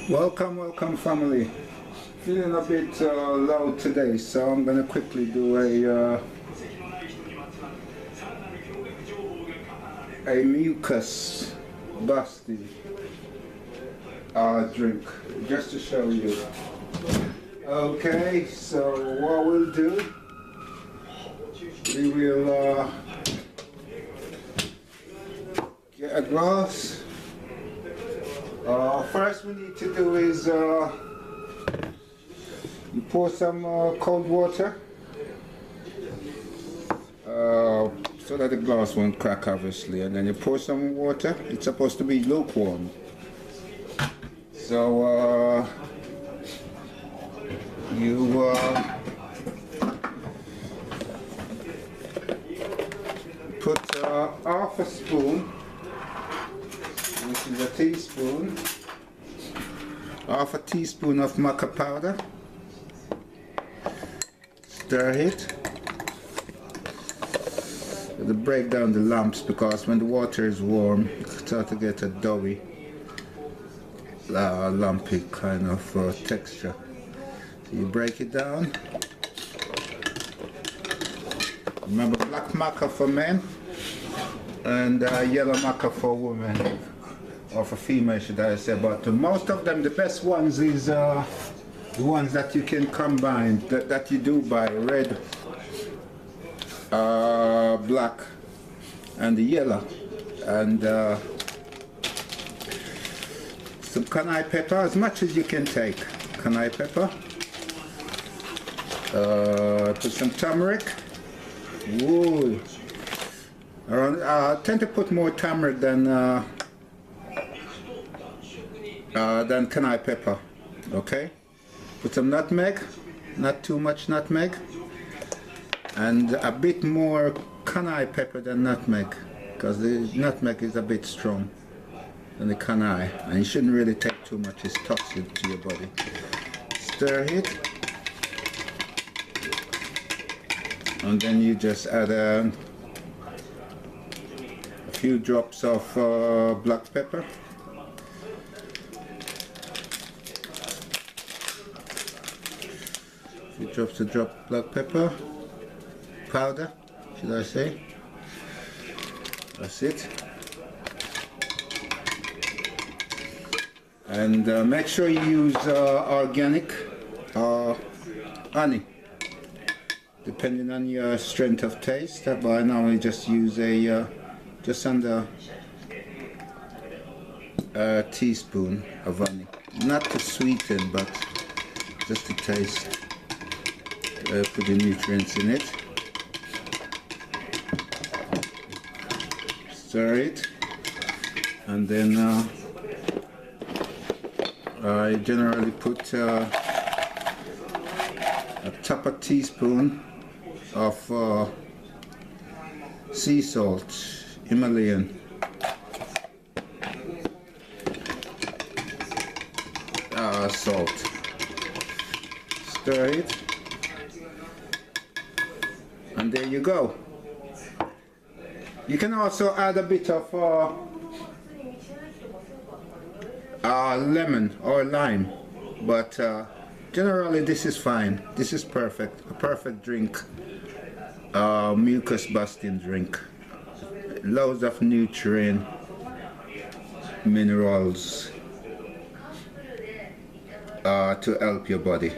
Welcome family. Feeling a bit low today, so I'm gonna quickly do a mucus busting drink, just to show you. Okay, so what we'll do, we will get a glass. First we need to do is you pour some cold water so that the glass won't crack, obviously, and then you pour some water. It's supposed to be lukewarm. So you put half a spoon, which is a teaspoon, half a teaspoon of maca powder. Stir it to break down the lumps, because when the water is warm you start to get a doughy, lumpy kind of texture. So you break it down. Remember, black maca for men and yellow maca for women, or for female should I say, but most of them, the best ones is the ones that you can combine, that you do buy, red, black and the yellow, and some cayenne pepper, as much as you can take. Cayenne pepper, put some turmeric. Ooh. I tend to put more turmeric than cayenne pepper. Okay, put some nutmeg, not too much nutmeg, and a bit more cayenne pepper than nutmeg, because the nutmeg is a bit strong than the cayenne, and you shouldn't really take too much, it's toxic to your body. Stir it, and then you just add a few drops of black pepper. A few drops of black pepper powder, should I say. That's it. And make sure you use organic honey, depending on your strength of taste. But I normally just use a just under a teaspoon of honey, not to sweeten, but just to taste, put the nutrients in it. Stir it, and then I generally put a top a teaspoon of sea salt, Himalayan. Salt. Stir it, and there you go. You can also add a bit of lemon or lime, but generally this is fine. This is perfect, a perfect drink, mucus busting drink. Loads of nutrient, minerals to help your body.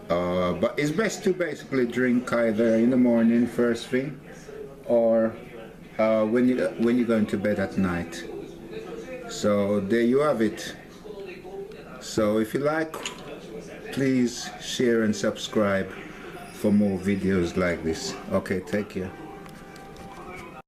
But it's best to basically drink either in the morning first thing, or when you're going to bed at night. So there you have it. So if you like, please share and subscribe for more videos like this. Okay, take care.